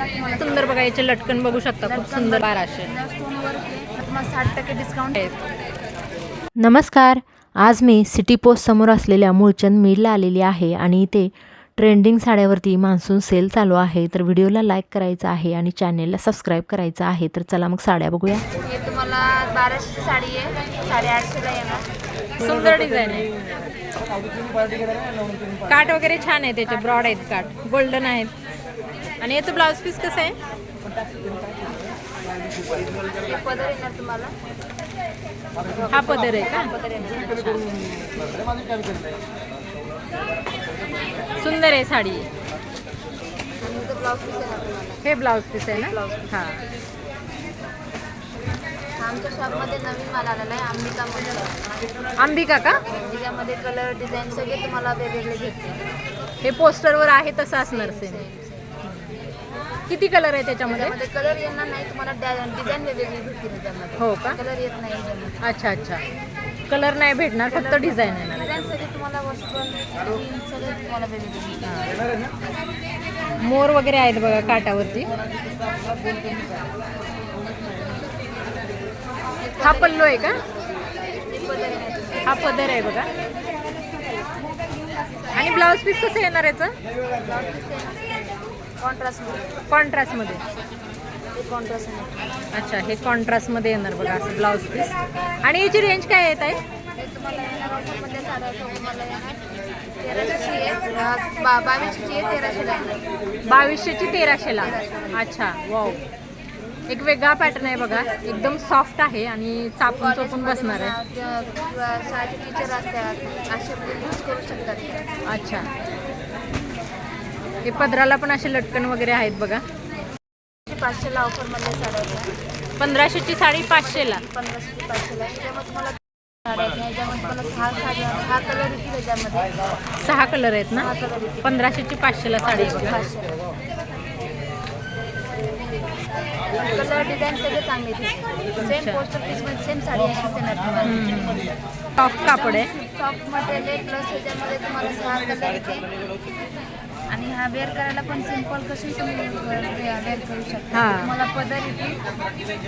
सुंदर बघा, याचे लटकन बघू शकता, खूप सुंदर. 1200. 60% डिस्काउंट आहे. नमस्कार. आज मी सिटी पोस्ट समोर असलेल्या मूळचंद मिलला आलेली आहे आणि इथे ट्रेंडिंग साड्यावरती मान्सून सेल चालू आहे. तर व्हिडिओला लाईक करायचं आहे आणि चॅनेलला सबस्क्राईब करायचं आहे. तर चला मग साड्या बघूया. हे तुम्हाला 1200 ची साडी आहे, 850 ला येणार. सुंदर डिझाईन आहे. काट वगैरे छान आहे, त्याचे ब्रॉड आहेत, काट गोल्डन आहेत. आणि याचं ब्लाऊज पीस कसं आहे? हे पदर येणार तुम्हाला. हा पदर आहे का? पदर येणार. सुंदर आहे साडी. आणि इथं ब्लाऊज पीस येणार तुम्हाला. हे ब्लाऊज पीस आहे ना? हां. आमच्या शॉपमध्ये नवीन माल आलेला आहे, अंबिकामध्ये. अंबिका का? त्याच्यामध्ये कलर डिझाईन सगळे तुम्हाला वेगवेगळे भेटतील. हे पोस्टरवर आहे तसं असणार सेम. किती कलर आहे त्याच्यामध्ये? त्यामध्ये कलर येणार नाही तुम्हाला, डिझाईन वेगवेगळी भेटतील त्यामध्ये. हो का? कलर येत नाही त्यामध्ये. अच्छा अच्छा. कलर नाही भेटणार, फक्त डिझाईन येणार. डिझाईन सगळे तुम्हाला वस्त्र सगळे तुम्हाला वेगवेगळे. मोर वगैरे आहेत बघा काटावरती. हा पल्लू आहे का? हा पदर आहे बघा. आणि ब्लाऊज पीस कसं येणार याचं? कॉन्ट्रास्टमध्ये. अच्छा, हे कॉन्ट्रास्टमध्ये येणार बघा असं ब्लाऊज पीस. आणि याची रेंज काय येत आहे? तुम्हाला येणार ऑफरमध्ये साड्या तुम्हाला येणार 1300 आहे, 2200 आहे, 1300 आहे. 2200 ची 1300 ला. अच्छा, वाव. एक वेगळा पॅटर्न आहे बघा, एकदम सॉफ्ट आहे आणि चापून चोपून बसणार आहे. साडी फीचर असतात असे यूज करू शकतात. अच्छा. हे पदराला पण असे लटकन वगैरे आहेत बघा. 500 ला ऑफरमध्ये साड्या आहेत. 1500 ची साडी 500 ला. 1500 ते 500 ला. त्याच्यामध्ये तुम्हाला साड्या आहेत, याच्यामध्ये तुम्हाला 6 कलर येतील. त्याच्यामध्ये 6 कलर आहेत ना? 6 कलर येतील. 1500 ची 500 ला साडी आहे बघा. कलर डिझाईन सगळे चांगले येतील. सेम पोस्टर पीसमध्ये सेम साडी अशीच येणार तुम्हाला. सॉफ्ट कापड आहे. सॉफ्ट मटेरियल प्लस ह्याच्यामध्ये तुम्हाला 6 कलर येते. आणि हा वेअर करायला पण सिंपल कशी तुम्ही वेअर करू शकता. हां. तुम्हाला पदर येते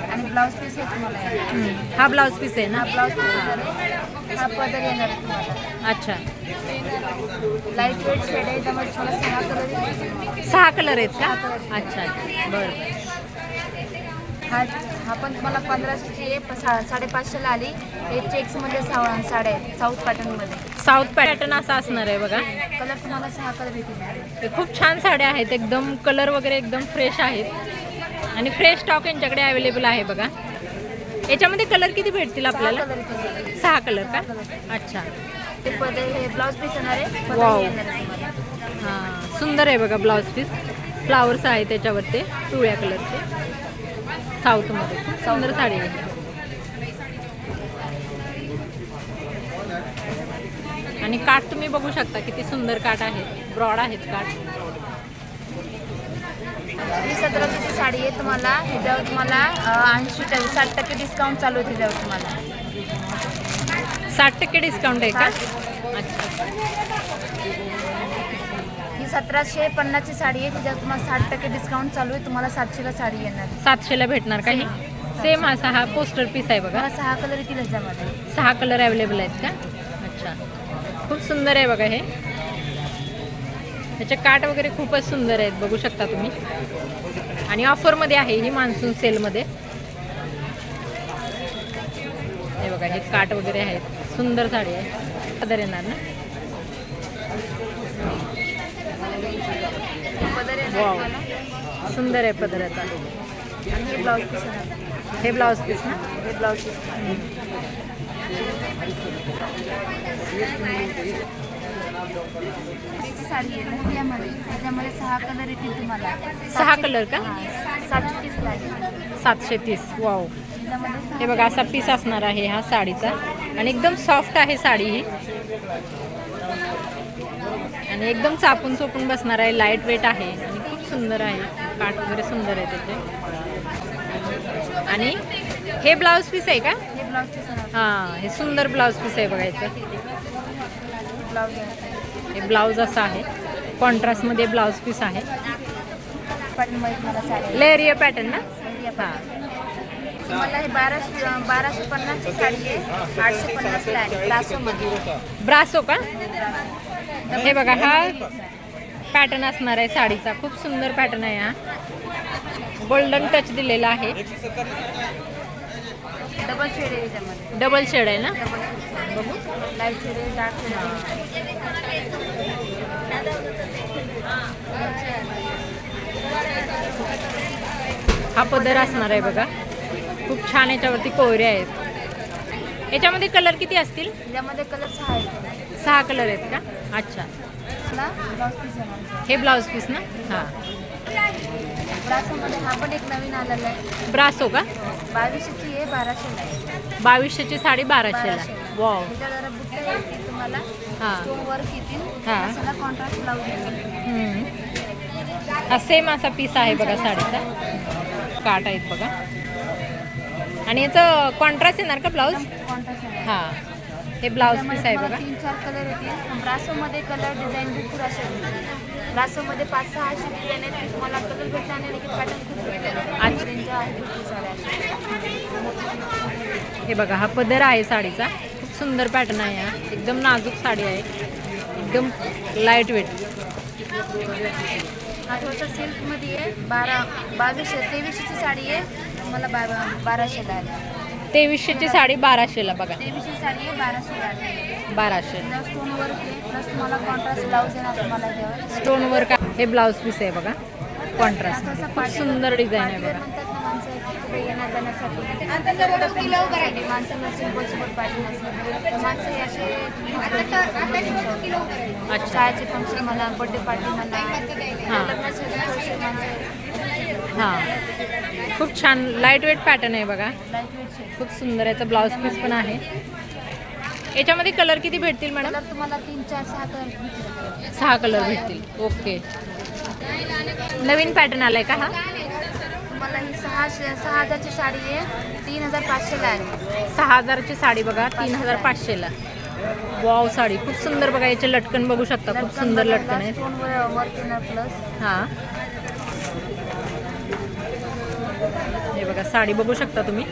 आणि ब्लाऊज पीस आहे तुम्हाला. हा ब्लाऊज पीस आहे ना? हा ब्लाऊज पीस येणार आहे, हा पदर येणार आहे तुम्हाला. अच्छा. लाईट वेट शेड आहे, त्यामध्ये तुम्हाला 6 कलर येतील. 6 कलर आहेत का? अच्छा, बरं. हा पण तुम्हाला 1500 ची आहे, 550 ला आली. हे चेक्समध्ये साड्या आहेत, साऊथ पॅटर्नमध्ये. साऊथ पॅटर्न असा असणार आहे बघा. कलर तुम्हाला 6 कलर येतील. हे खूप छान साड्या आहेत, एकदम कलर वगैरे एकदम फ्रेश आहेत आणि फ्रेश स्टॉक यांच्याकडे अवेलेबल आहे बघा. याच्यामध्ये कलर किती भेटतील आपल्याला? 6 कलर का? अच्छा. ते पदर हे ब्लाऊज पीस येणार आहे, पदर वाव. येणार आहे तुम्हाला. हां, सुंदर आहे बघा ब्लाऊज पीस. फ्लावर्स आहे त्याच्यावरती पिवळ्या कलरचे. साऊथमध्ये खूप सुंदर साडी आहे. आणि काठ तुम्ही बघू शकता, किती सुंदर काठ आहे, ब्रॉड आहेत काठ. ही 1700 ची साडी आहे तुम्हाला. ह्याच्यावर तुम्हाला 60% डिस्काउंट चालू आहे. त्याच्यावर तुम्हाला 60% डिस्काउंट आहे का? अच्छा. ही 1750 ची साडी आहे, त्याच्यावर तुम्हाला 60% डिस्काउंट चालू आहे. तुम्हाला 700 ला साडी येणार. 700 ला भेटणार का? ही सेम असा हा पोस्टर पीस आहे बघा. मला 6 कलर येतील ह्याच्यामध्ये. 6 कलर अवेलेबल आहेत का? अच्छा, खूप सुंदर आहे बघा हे. ह्याचे काठ वगैरे खूपच सुंदर आहेत, बघू शकता तुम्ही. आणि ऑफरमध्ये आहे ही मान्सून सेलमध्ये. हे बघा, हे काठ वगैरे आहेत, सुंदर साडी आहे. पदर येणार ना? पदर येणार वाव, तुम्हाला. सुंदर आहे पदराचा. आणि हे ब्लाऊज पीस येणार. हे ब्लाऊज पीस ना? हे ब्लाऊज पीस. त्याची साडी आहे मोठ्यामध्ये, त्याच्यामध्ये 6 कलर येतील तुम्हाला. 6 कलर का? 730 लागेल. 730. वाव. त्याच्यामध्ये हे बघा, असा पीस असणार आहे हा साडीचा. आणि एकदम सॉफ्ट आहे साडी ही. आणि एकदम चापून चोपून बसणार आहे, लाईट वेट आहे आणि खूप सुंदर आहे. काठ वगैरे सुंदर आहे त्याचे. आणि हे ब्लाऊज पीस आहे का? हे ब्लाऊज पीस येणार. हां, हे सुंदर ब्लाऊज पीस आहे बघायचं. ब्लाऊज हे ब्लाऊज असं आहे, कॉन्ट्रास्टमध्ये ब्लाऊज पीस आहे. पॅटर्न मध्ये तुम्हाला साडी लेरिया पॅटर्न ना? लेरिया हां. pattern. तुम्हाला हे 1250 ची साडी आहे, 850 ला आहे ब्रासो मध्ये. ब्रासो का? हे बघा हा पॅटर्न असणार आहे साडीचा. खूप सुंदर पॅटर्न आहे हा. गोल्डन टच दिलेला आहे. डबल शेड आहे त्याच्यामध्ये. डबल शेड आहे ना? डबल शेड बघू. लाईट शेड आहे, डार्क शेड आहे. हा पदर असणार आहे बघा. खूप छान याच्यावरती कोयऱ्या आहेत. याच्यामध्ये कलर किती असतील? त्यामध्ये कलर 6 आहेत. 6 कलर आहेत का? अच्छा. तुला ब्लाउज पीस आहे. हे ब्लाऊज पीस ना? हां. ब्रासोमध्ये हा पण एक नवीन आलेला आहे. ब्रासो का? 2200 आहे, 1200 आहे. 2200ची साडी 1200ला. 1200. वाव. त्याच्या जरा बुट्टे येतील तुम्हाला, हां. स्टोन वर्क येतील, हां. सगळा कॉन्ट्रास्ट ब्लाउज येईल. हा सेम असा पीस आहे बघा साडीचा. काट आहेत बघा. आणि याचं कॉन्ट्रास्ट येणार का ब्लाऊज? कॉन्ट्रास्ट आहे. हां. हे ब्लाऊज पीस आहे बघा. 3-4 कलर येतील. ब्रासोमध्ये कलर डिझाईन भरपूर असे येतील. ब्रासोमध्ये 5-6 अशी डिझाईन आहेत की तुम्हाला कलर भेटणार नाही, की पॅटर्न खूप भेटेल. अच्छा. त्यांच्या आहेत भरपूर साड्या अशा. हे बघा हा पदर आहे साडीचा. खूप सुंदर पॅटर्न आहे हा. एकदम नाजूक साडी आहे. एकदम लाईट वेट. हा थोडासा सिल्कमध्ये आहे. 2300ची साडी आहे, तुम्हाला 1200ला आहे. 2300ची साडी 1200ला बघा. 2300ची साडी आहे, 1200ला आहे. 1200. प्लस स्टोन वर्क आहे, प्लस तुम्हाला कॉन्ट्रास्ट ब्लाऊज येणार तुम्हाला त्यावर. स्टोन वर्क हे ब्लाऊज पीस आहे बघा. कॉन्ट्रास्ट खूप सुंदर डिझाईन आहे बघा. म्हणतात ना माणसं कुठे येण्या जाण्यासाठी माणसांना सिंपल सिंपल पाहिजे नसतं. माणसं हे असे अच्छा. शाळेचे फंक्शन म्हणा, बर्थडे पार्टी म्हणा, हां. लग्नाचे थोडेसे माणसं हां. खूप छान लाईट वेट पॅटर्न आहे बघा. Light weight shade. खूप सुंदर याचा ब्लाऊज पीस पण आहे. याच्यामध्ये कलर किती भेटतील मॅडम? कलर तुम्हाला 3-4-6 कलर भेटतील. 6 कलर भेटतील. ओके. नवीन पॅटर्न आलाय का हा? तुम्हाला ही 6,000ची साडी आहे, 3,500ला आहे. 6000ची साडी बघा 3500ला. वाव साडी खूप सुंदर बघा. याचे लटकन बघू शकता. खूप सुंदर लटकन आहे. स्टोन वर्क येणार प्लस. हां. हे बघा साडी बघू शकता तुम्ही.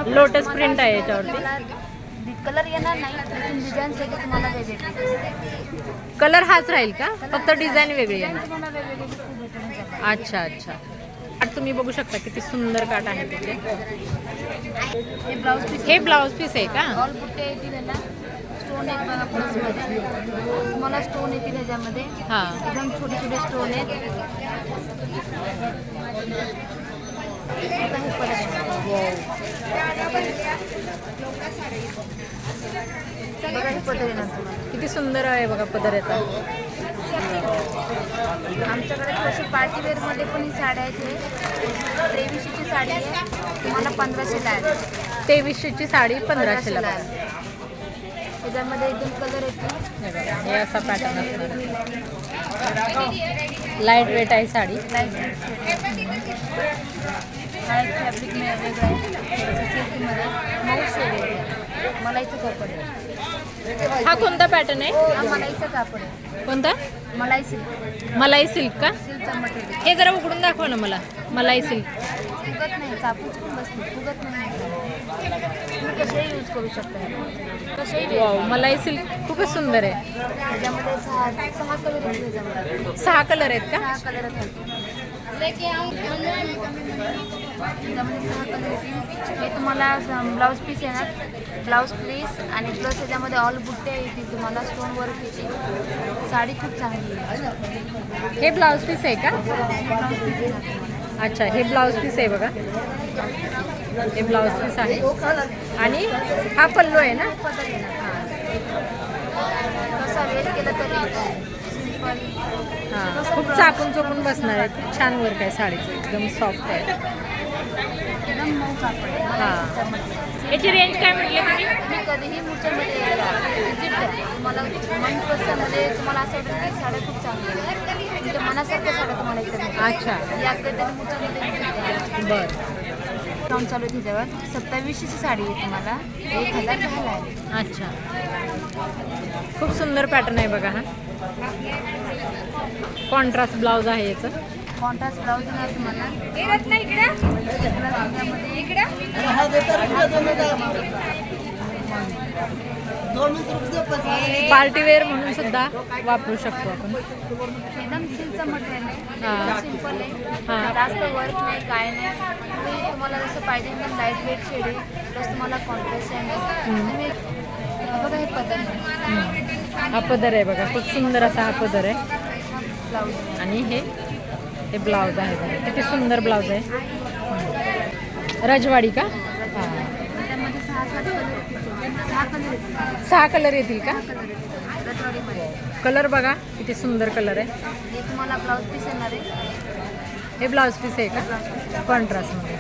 लोटस प्रिंट आहे याच्यावरती. कलर येणार नाही, पण डिझाईन सगळे तुम्हाला वेगवेगळे. कलर हाच राहील का? फक्त डिझाईन वेगळी आहे. तुम्हाला वेगवेगळे खूप भेटेल. अच्छा अच्छा. काट तुम्ही बघू शकता किती सुंदर काट आहे तिथे. हे ब्लाऊज पीस. हे ब्लाऊज पीस आहे का? ऑल बुट्टे येतील याला. स्टोन एक बघा प्लसमध्ये. तुम्हाला स्टोन येतील ह्याच्यामध्ये. हां. एकदम छोटे छोटे स्टोन आहेत. आता हे परत. बघा हे पदर येणार तुम्हाला. किती सुंदर आहे बघा पदर याचा. आमच्याकडे तशी पार्टीवेअरमध्ये पण ही साड्या आहेत. हे 2300ची साडी आहे, तुम्हाला 1500ला आहे. 2300ची साडी 1500ला बघा. त्याच्यामध्ये एकदम कलर येते. हे बघा हे असा पॅटर्न असणार. लाईट वेट आहे साडी. हा एक फॅब्रिक वेगळं आहे, सिल्कमध्ये मऊ शेड आहे. मलाईचं कापड आहे. हा कोणता पॅटर्न आहे? हा मलाईचं कापड आहे. कोणता? मलाई सिल्क. मलाई सिल्क का? सिल्कचं मटेरियल. हे जरा उघडून दाखवा ना मला. मलाई सिल्क. फुगत नाही, कापूस पण बसते, फुगत नाही. तुम्ही कसेही यूज करू शकता. कसेही वाव मलाई सिल्क खूपच सुंदर आहे. त्याच्यामध्ये 6 कलर आहेत. त्याच्यामध्ये 6 कलर आहेत का? 6 कलर आहेत. त्याच्यामध्ये 6 कलर येतील. हे तुम्हाला ब्लाऊज पीस येणार. ब्लाऊज पीस आणि प्लस त्याच्यामध्ये ऑल बुट्टे येतील तुम्हाला. स्टोन वर्क येतील. साडी खूप चांगली आहे. हे ब्लाऊज पीस आहे का? ब्लाऊज पीस येणार तुम्हाला. अच्छा हे ब्लाऊज पीस आहे बघा. हे ब्लाऊज पीस आहे आणि हा पल्लू आहे ना? पदर येणार. कसा वेअर केलं तरी सिंपल. हां खूप चापून चोपून बसणार आहे. खूप छान वर्क आहे साडीचं. एकदम सॉफ्ट आहे. एकदम मऊ कापड आहे. हां. याची रेंज काय म्हटली तुम्ही? तुम्ही कधीही मुच्यामध्ये विजिट करा. तुम्हाला मनपसंतमध्ये तुम्हाला असं वाटेल की साड्या खूप चांगल्या आहेत. तुमच्या मनासारख्या साड्या तुम्हाला इथे भेटतील. अच्छा या कधी मुच्यामध्ये विजिट करा. बरं. डिस्काउंट चालू आहे त्याच्यावर. 2700ची साडी आहे तुम्हाला, 1010 आहे. अच्छा खूप सुंदर पॅटर्न आहे बघा हा. कॉन्ट्रास्ट ब्लाऊज आहे याचं. कॉन्ट्रास्ट ब्लाऊज येणार तुम्हाला पार्टीवेअर म्हणून सुद्धा वापरू शकतो आपण. एकदम सिल्कचं मटेरियल हा. आहे, सिम्पल हा. आहे, जास्त वर्क नाही काय नाही. तुम्ही तुम्हाला जसं पाहिजे एकदम लाईट वेट शेड आहे, प्लस तुम्हाला कॉन्ट्रास्ट आहे. तुम्ही बघा हे पदर हा पदर आहे बघा, खूप सुंदर असा हा पदर आहे. ब्लाऊज आणि हे ब्लाऊज आहे बघा, किती सुंदर ब्लाऊज आहे. रजवाडी का? हां. त्यामध्ये 6 कलर येतील. 6 कलर येतील का? रजवाडीमध्ये कलर बघा किती सुंदर कलर आहे. हे तुम्हाला ब्लाऊज पीस येणार आहे. हे ब्लाऊज पीस आहे का कॉन्ट्रास्टमध्ये?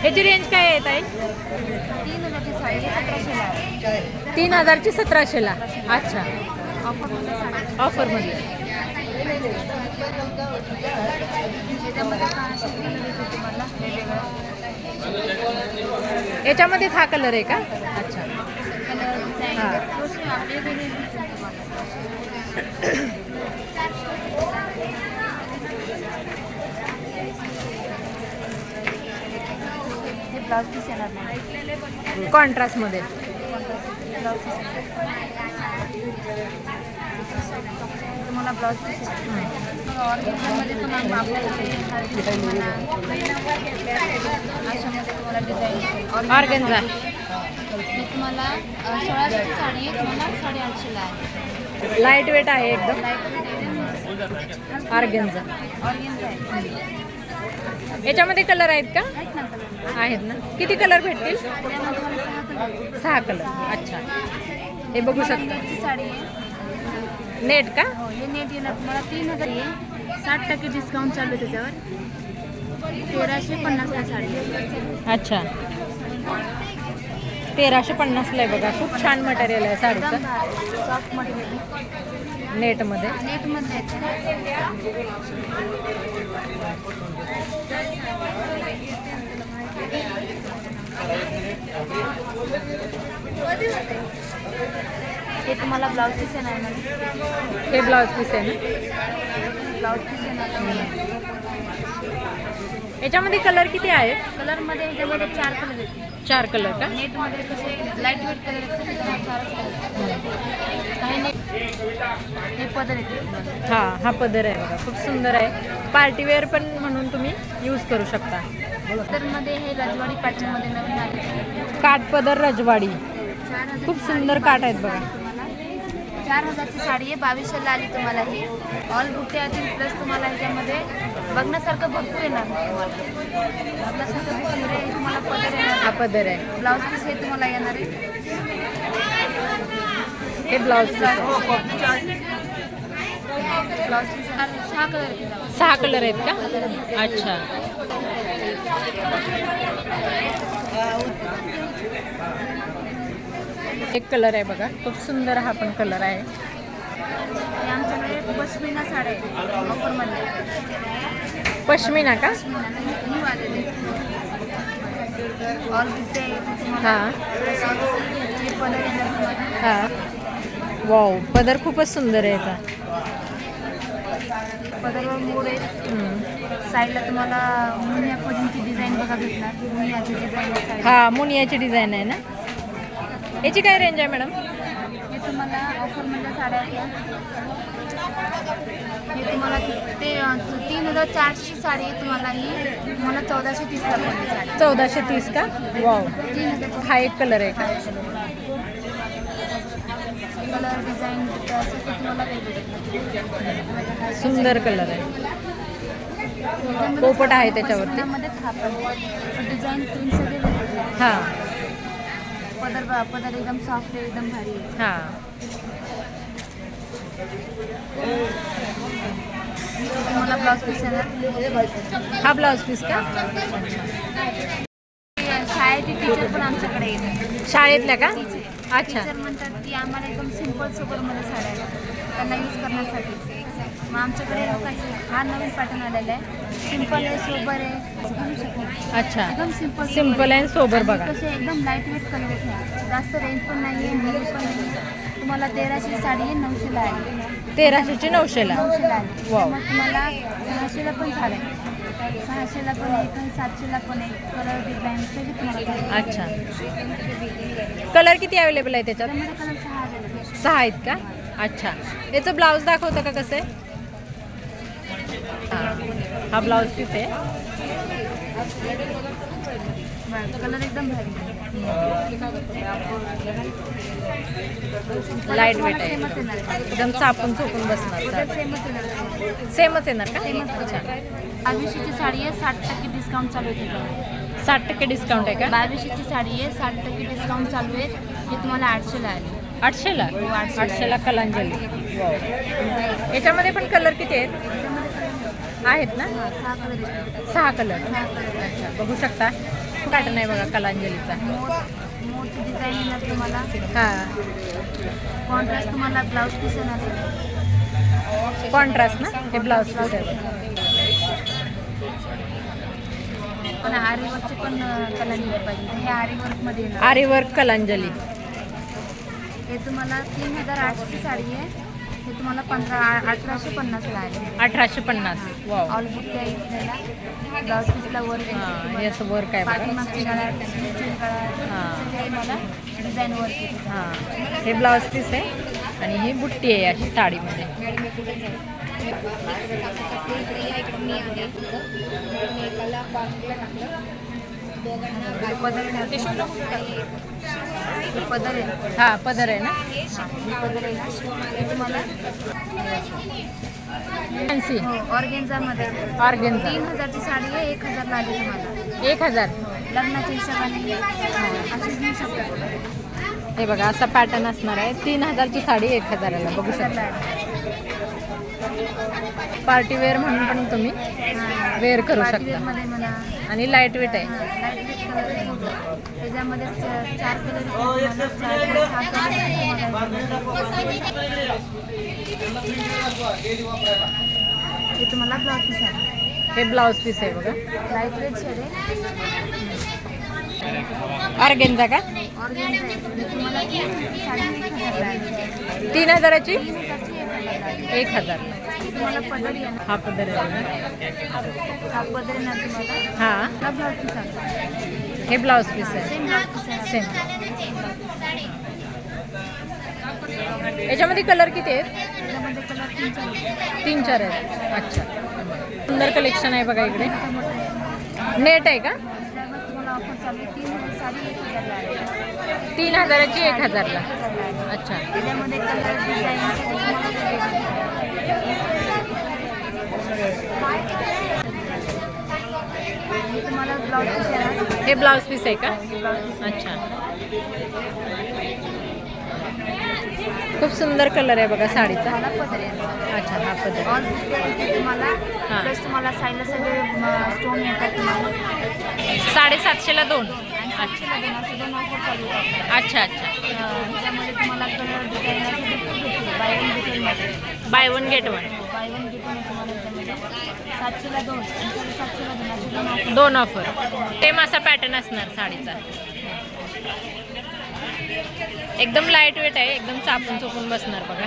याची रेंज काय आहे ताई? 3000ची साडी 1700ला आहे. 3000ची 1700ला. अच्छा, ऑफरमध्ये साडी ऑफरमध्ये. त्याच्यामध्ये 600 कलर येतो तुम्हाला वेगवेगळा. याच्यामध्येच हा कलर आहे का? अच्छा. कलर डिझाईन हा. वेगवेगळे दिसतील तुम्हाला. हे ब्लाऊज पीस येणार नाही. कॉन्ट्रास्टमध्ये. ब्लाऊज पीस तुम्हाला ब्लाऊज पीस ऑर्गेन्झामध्ये पण आपल्याकडे अशामध्ये तुम्हाला डिझाईन ऑर्गेन्झा. ही तुम्हाला 1600ची साडी आहे, तुम्हाला 850ला आहे. लाईट वेट आहे एकदम. ऑर्गेन्झा. ऑर्गेन्झा आहे. याच्यामध्ये कलर आहेत का? आहेत ना कलर. आहेत ना. किती कलर भेटतील? त्यामध्ये तुम्हाला 6 कलर. 6 कलर. अच्छा, हे बघू शकता. नेटची साडी आहे. नेट का? हो, हे नेट येणार तुम्हाला 3000 आहे. 60% डिस्काउंट चालू आहे त्याच्यावर. 1350ला साडी आहे. अच्छा, 1350ला आहे बघा. खूप छान मटेरियल आहे साडीचं. Soft material नेटमध्ये. नेटमध्ये हे तुम्हाला ब्लाऊज पीस येणार ना. हे ब्लाऊज पीस आहे ना. ब्लाऊज पीस येणार. याच्यामध्ये कलर किती आहेत? कलरमध्ये ह्याच्यामध्ये 4 कलर येतील. 4 कलर का? नेटमध्ये कसे लाईट वेट कलर येतात, 4 कलर. काही नेट हे पदर येते. हा पदर आहे बघा, खूप सुंदर आहे. पार्टीवेअर पण म्हणून तुम्ही यूज करू शकता. पदरमध्ये हे रजवाडी पॅटर्नमध्ये नवीन आले. काठ पदर रजवाडी. 4000 खूप सुंदर काठ आहेत बघा. 4000ची साडी आहे. 2200ला आली तुम्हाला ही. ऑल बुट्टे असतील, प्लस तुम्हाला ह्याच्यामध्ये बघण्यासारखं भरपूर येणार तुम्हाला. बघण्यासारखं भरपूर आहे. तुम्हाला पदर येणार. हा पदर आहे. ब्लाऊज पीस हे तुम्हाला येणार आहे. हे ब्लाऊज पीस आहे. ब्लाऊज पीस 6 कलर येतील. 6 कलर आहेत का? अच्छा. एक कलर आहे बघा, खूप सुंदर हा पण कलर आहे. हे आमच्याकडे पश्मिना साड्या आहेत ऑफरमध्ये. पश्मिना का? पश्मिना न्यू आलेले. ऑल बुट्टे तुम्हाला. हा हे पदर येणार तुम्हाला. हा. वाव, पदर खूपच सुंदर आहे याचा. पदरवर मोड आहे. साईडला तुम्हाला मुनिया पदींची डिझाईन बघा भेटणार. मुनियाची डिझाईन. हा मुनियाची डिझाईन आहे ना. याची काय रेंज आहे मॅडम? हे तुम्हाला ऑफरमध्ये साड्या आहेत. हे तुम्हाला ते 3400ची साडी आहे. तुम्हाला ही तुम्हाला 1430ला पडते साडी. 1430 का? वाव. 3000 हा एक कलर आहे का? कलर डिझाईन तुम्हाला वेगवेगळे. सुंदर कलर आहे. पोपट आहे त्याच्यावरती. त्यामध्येच हा पण डिझाईन प्रिंट सगळे वेगवेगळे. हा पदर एकदम सॉफ्ट आहे, एकदम भारी आहे. हा. तुम्हाला ब्लाऊज पीस येणार. हा ब्लाऊज पीस का? शाळेची टीचर पण आमच्याकडे येतात. शाळेतल्या का? टीचर अच्छा. म्हणतात की आम्हाला एकदम सिम्पल सोबरमध्ये साड्या आहेत त्यांना यूज करण्यासाठी. मग आमच्याकडे हा नवीन पॅटर्न आलेला आहे. सिम्पल आहे, सोबर आहे. अच्छा, एकदम सिम्पल सिम्पल अँड सोबर बघा. कसे एकदम लाईट वेट कलर आहेत. जास्त रेंज पण नाही आहे, मिळू पण नाही. तुम्हाला 1300 साडी आहे, 900ला आहे. 1300ची 900ला. 900ला आली. वाव. मग तुम्हाला 600ला पण साड्या आहे. 600ला पण आहे, 700ला पण आहे. कलर डिझाईन सगळे तुम्हाला भेटेल. अच्छा. कलर किती अवेलेबल आहे त्याच्यात? त्यामध्ये कलर 6 available आहे. 6 आहेत का? अच्छा. याचं ब्लाऊज दाखवतं का कसं आहे? हा ब्लाऊज पीस आहे. बरं, कलर एकदम भारी आहे. लाईट कलर वेट आहे. सेमच येणार आहे. एकदम चापून चोपून बसणार. कलर सेमच येणार आहे. सेमच येणार का? सेमच अच्छा. 2200ची साडी आहे, 60% डिस्काउंट चालू आहे त्याच्यावर. 60% डिस्काउंट आहे का? 2200ची साडी आहे, 60% डिस्काउंट चालू आहे. हे तुम्हाला 800ला आली. 800ला? 800ला कलांजली. वाव. याच्यामध्ये पण कलर किती आहेत? आहेत ना? 6 कलर आहेत. 6 कलर. 6 कलर आहेत. अच्छा, बघू शकता. पॅटर्न आहे बघा कलांजलीचा. मोठी डिझाईन येणार तुम्हाला. हां. कॉन्ट्रास्ट तुम्हाला ब्लाऊज पीस येणार. कॉन्ट्रास्ट ना? हे ब्लाऊज पीस आहे. पण आरीवर्कचे पण कलर पाहिजे. हे आरीवर्कमध्ये येणार. आरी वर्क कलांजली. हे तुम्हाला 3800ची साडी आहे. हे तुम्हाला 1850ला आहे. 1850. वाव. ऑल बुट्टी आहे इथल्याला. ब्लाऊज पीसला वर्क हां, आहे. हे असं वर्क आहे बघा. पाठीमागची गळा, स्लीवची गळा, हां. सगळे तुम्हाला डिझाईन वर्क येते. हां, हे ब्लाऊज पीस आहे आणि ही बुट्टी आहे अशी साडीमध्ये. पदर पदर आहे. हां, पदर आहे ना? पदर आहे ना. हे तुम्हाला फॅन्सी ऑर्गेन्झामध्ये ऑर्गेन्झा. 3000ची साडी आहे, 1000ला आली तुम्हाला. 1000. लग्नाच्या हिशोबाने अशी घेऊ शकता. हे बघा असा पॅटर्न असणार आहे. 3000ची साडी 1000ला बघू शकता. पार्टी वेअर म्हणून पण तुम्ही वेअर करू शकता. मध्ये म्हणा. आणि लाईट वेट आहे. लाईट वेट कलर आहे. त्याच्यामध्ये 4 कलर तुम्हाला 4 ते 6 हे तुम्हाला ब्लाऊज पीस आहे. हे ब्लाऊज पीस आहे बघा. लाईट वेट शेड आहे. ऑर्गेन्झा का? ऑर्गेन्झा आहे. हे तुम्हाला साडी 1000ला आली. 3000ची 3000ची 1000ला आली. 1000. तुम्हाला पदर येणार. हा पदर आहे. हा पदर येणार तुम्हाला. हां, हा ब्लाऊज पीस आहे. हे ब्लाऊज पीस आहे. सेम ब्लाऊज पीस आहे. सेम. याच्यामध्ये कलर किती आहेत? त्याच्यामध्ये कलर 3 आहे. 3-4 आहेत. अच्छा, सुंदर कलेक्शन आहे बघा इकडे. नेट आहे का? त्यामध्ये तुम्हाला ऑफर चालू आहे. 3 साडी 1000ला आहे. 3000ची 1000ला. अच्छा. त्याच्यामध्ये कलर डिझाईन तुम्हाला ब्लाऊज पीस येणार. हे ब्लाऊज पीस आहे का? ब्लाऊज पीस अच्छा. खूप सुंदर कलर आहे बघा साडीचा. तुम्हाला पदर येणार. अच्छा, हा पदर. ऑल इथे तुम्हाला हां. प्लस तुम्हाला साईडला सगळे स्टोन येतात तुम्हाला. 750ला 2. आणि 700ला 2 असे 2 ऑफर चालू आहेत. अच्छा अच्छा. त्याच्यामध्ये तुम्हाला कलर डिझाईन बाय वन डिटेलमध्ये. By one get one. By one detail तुम्हाला त्याच्यामध्ये 700ला 2 आणि 700ला 2 असे 2 ऑफर. 2 ऑफर. सेम असा पॅटर्न असणार साडीचा. एकदम लाईट वेट आहे. एकदम चापून चोपून बसणार बघा.